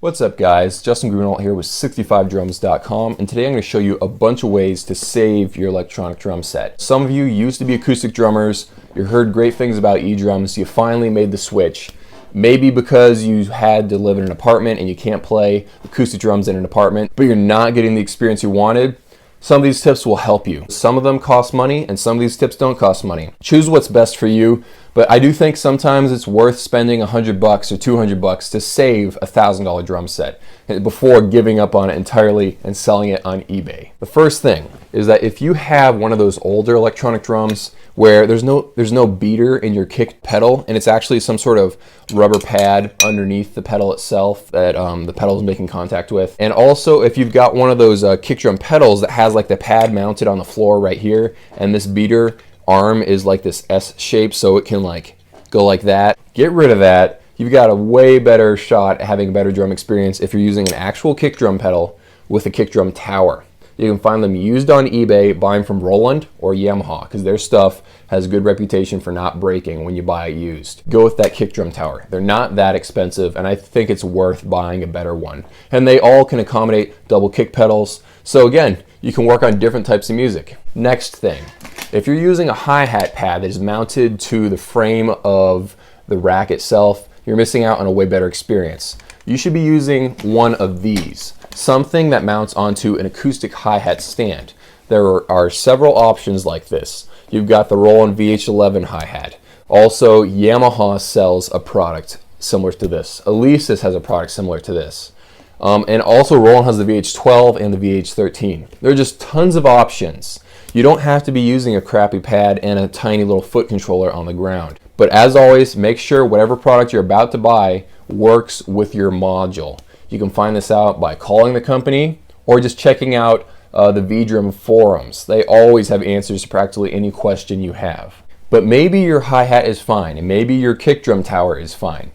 What's up guys, Justin Grunwald here with 65drums.com, and today I'm going to show you a bunch of ways to save your electronic drum set. Some of you used to be acoustic drummers, you heard great things about edrums, you finally made the switch. Maybe because you had to live in an apartment and you can't play acoustic drums in an apartment, but you're not getting the experience you wanted. Some of these tips will help you. Some of them cost money and some of these tips don't cost money. Choose what's best for you, but I do think sometimes it's worth spending $100 or $200 to save a $1,000 drum set before giving up on it entirely and selling it on eBay. The first thing is that if you have one of those older electronic drums where there's no beater in your kick pedal and it's actually some sort of rubber pad underneath the pedal itself that the pedal is making contact with, and also if you've got one of those kick drum pedals that has like the pad mounted on the floor right here and this beater arm is like this S shape so it can like go like that, get rid of that. You've got a way better shot at having a better drum experience if you're using an actual kick drum pedal with a kick drum tower. You can find them used on eBay, buy them from Roland or Yamaha because their stuff has a good reputation for not breaking when you buy it used. Go with that kick drum tower. They're not that expensive and I think it's worth buying a better one. And they all can accommodate double kick pedals. So again, you can work on different types of music. Next thing, if you're using a hi-hat pad that is mounted to the frame of the rack itself, you're missing out on a way better experience. You should be using one of these. Something that mounts onto an acoustic hi-hat stand. There are several options like this. You've got the Roland VH11 hi-hat. Also, Yamaha sells a product similar to this. Alesis has a product similar to this. And also Roland has the VH12 and the VH13. There are just tons of options. You don't have to be using a crappy pad and a tiny little foot controller on the ground. But as always, make sure whatever product you're about to buy works with your module. You can find this out by calling the company or just checking out the VDrum forums. They always have answers to practically any question you have. But maybe your hi-hat is fine and maybe your kick drum tower is fine.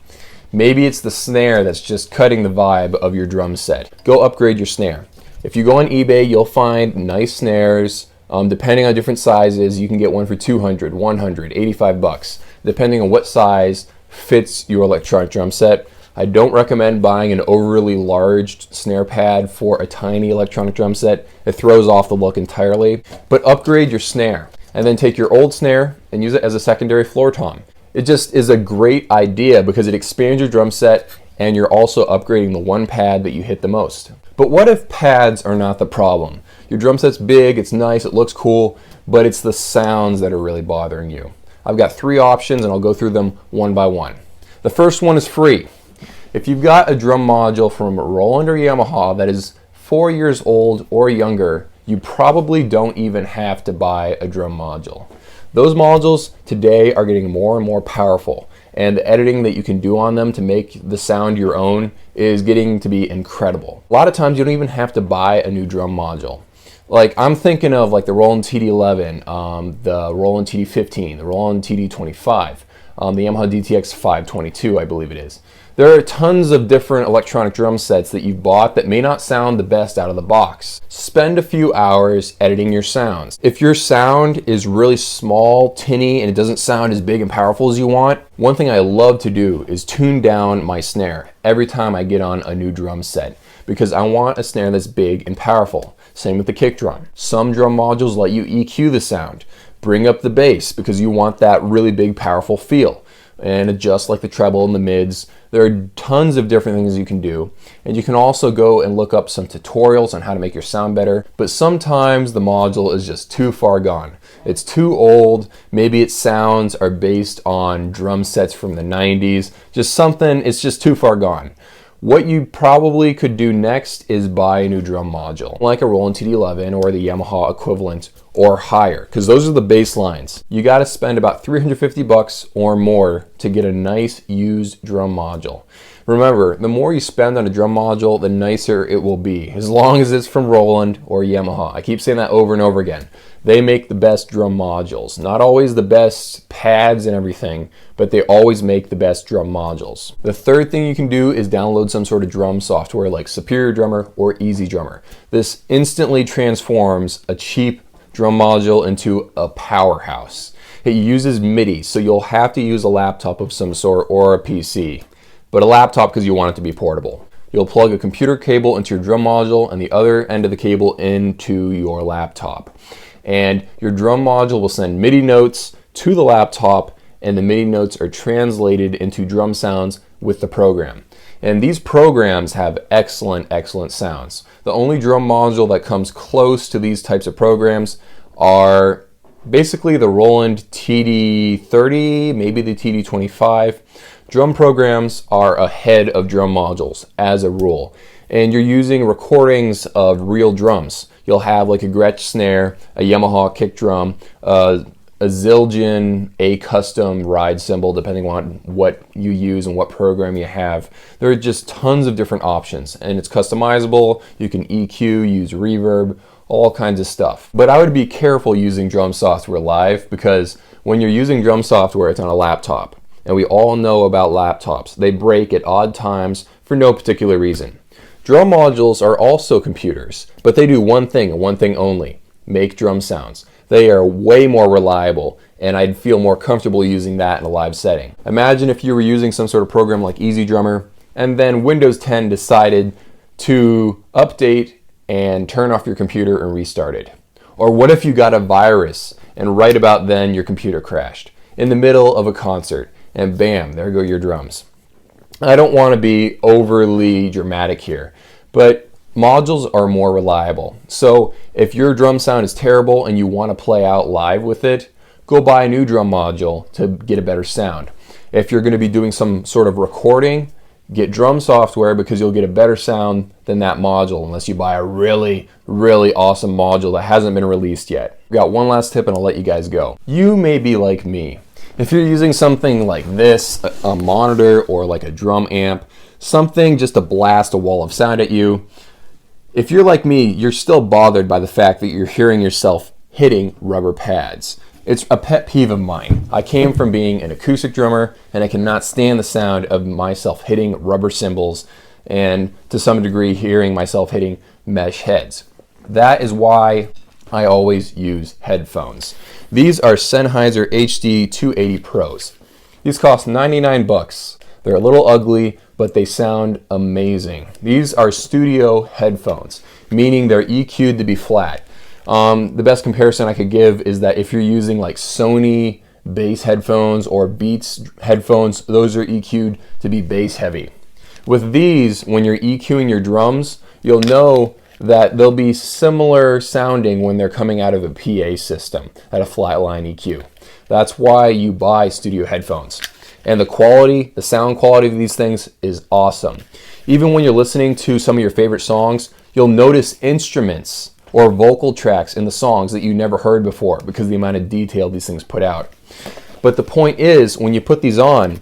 Maybe it's the snare that's just cutting the vibe of your drum set. Go upgrade your snare. If you go on eBay, you'll find nice snares. Depending on different sizes, you can get one for $200, $100, $85, depending on what size fits your electronic drum set. I don't recommend buying an overly large snare pad for a tiny electronic drum set. It throws off the look entirely. But upgrade your snare and then take your old snare and use it as a secondary floor tom. It just is a great idea because it expands your drum set and you're also upgrading the one pad that you hit the most. But what if pads are not the problem? Your drum set's big, it's nice, it looks cool, but it's the sounds that are really bothering you. I've got 3 options and I'll go through them one by one. The first one is free. If you've got a drum module from Roland or Yamaha that is 4 years old or younger, you probably don't even have to buy a drum module. Those modules today are getting more and more powerful, and the editing that you can do on them to make the sound your own is getting to be incredible. A lot of times you don't even have to buy a new drum module. Like I'm thinking of like the Roland TD11, the Roland TD15, the Roland TD25, the Yamaha DTX 522, I believe it is. There are tons of different electronic drum sets that you've bought that may not sound the best out of the box. Spend a few hours editing your sounds. If your sound is really small, tinny, and it doesn't sound as big and powerful as you want, one thing I love to do is tune down my snare every time I get on a new drum set because I want a snare that's big and powerful. Same with the kick drum. Some drum modules let you EQ the sound, bring up the bass because you want that really big, powerful feel, and adjust like the treble and the mids. There are tons of different things you can do, and you can also go and look up some tutorials on how to make your sound better, but sometimes the module is just too far gone. It's too old, maybe its sounds are based on drum sets from the 90s, just something, it's just too far gone. What you probably could do next is buy a new drum module, like a Roland TD11 or the Yamaha equivalent or higher, because those are the baselines. You got to spend about $350 or more to get a nice used drum module. Remember, the more you spend on a drum module, the nicer it will be, as long as it's from Roland or Yamaha. I keep saying that over and over again. They make the best drum modules. Not always the best pads and everything, but they always make the best drum modules. The third thing you can do is download some sort of drum software like Superior Drummer or Easy Drummer. This instantly transforms a cheap drum module into a powerhouse. It uses MIDI, so you'll have to use a laptop of some sort or a PC, but a laptop because you want it to be portable. you'll plug a computer cable into your drum module and the other end of the cable into your laptop. And your drum module will send MIDI notes to the laptop, and the MIDI notes are translated into drum sounds with the program. And these programs have excellent sounds. The only drum module that comes close to these types of programs are basically the Roland TD30, maybe the TD25. Drum programs are ahead of drum modules as a rule. And you're using recordings of real drums. You'll have like a Gretsch snare, a Yamaha kick drum, a Zildjian, a custom ride cymbal, depending on what you use and what program you have. There are just tons of different options, and it's customizable. You can EQ, use reverb, all kinds of stuff. But I would be careful using drum software live, because when you're using drum software, it's on a laptop. And we all know about laptops. They break at odd times for no particular reason. Drum modules are also computers, but they do one thing and one thing only: make drum sounds. They are way more reliable, and I'd feel more comfortable using that in a live setting. Imagine if you were using some sort of program like EasyDrummer, and then Windows 10 decided to update and turn off your computer and restart it. Or what if you got a virus and right about then your computer crashed in the middle of a concert, and bam, there go your drums. I don't want to be overly dramatic here, but modules are more reliable. So if your drum sound is terrible and you want to play out live with it, go buy a new drum module to get a better sound. If you're going to be doing some sort of recording, get drum software, because you'll get a better sound than that module, unless you buy a really awesome module that hasn't been released yet. I've got one last tip and I'll let you guys go. You may be like me. If you're using something like this, a monitor or like a drum amp, something just to blast a wall of sound at you, if you're like me, you're still bothered by the fact that you're hearing yourself hitting rubber pads. It's a pet peeve of mine. I came from being an acoustic drummer, and I cannot stand the sound of myself hitting rubber cymbals, and to some degree hearing myself hitting mesh heads. That is why I always use headphones. These are Sennheiser HD 280 Pros. These cost 99 bucks. They're a little ugly, but they sound amazing. These are studio headphones, meaning they're EQ'd to be flat. The best comparison I could give is that if you're using like Sony bass headphones or Beats headphones, those are EQ'd to be bass heavy. With these, when you're EQing your drums, you'll know that they'll be similar sounding when they're coming out of a PA system at a flatline EQ. That's why you buy studio headphones. And the quality, the sound quality of these things is awesome. Even when you're listening to some of your favorite songs, you'll notice instruments or vocal tracks in the songs that you never heard before because of the amount of detail these things put out. But the point is, when you put these on,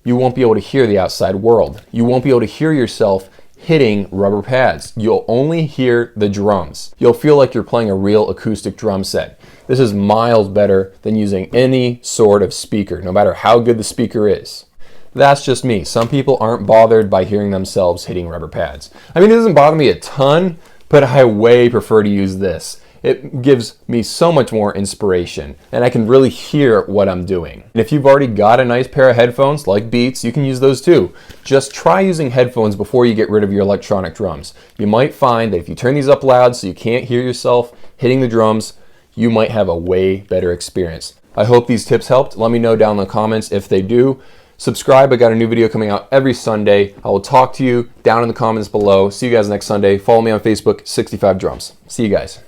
you won't be able to hear the outside world. You won't be able to hear yourself hitting rubber pads. You'll only hear the drums. You'll feel like you're playing a real acoustic drum set. This is miles better than using any sort of speaker, no matter how good the speaker is. That's just me. Some people aren't bothered by hearing themselves hitting rubber pads. I mean, it doesn't bother me a ton, but I way prefer to use this. It gives me so much more inspiration, and I can really hear what I'm doing. And if you've already got a nice pair of headphones like Beats, you can use those too. Just try using headphones before you get rid of your electronic drums. You might find that if you turn these up loud so you can't hear yourself hitting the drums, you might have a way better experience. I hope these tips helped. Let me know down in the comments if they do. Subscribe. I got a new video coming out every Sunday. I will talk to you down in the comments below. See you guys next Sunday. Follow me on Facebook, 65 Drums. See you guys.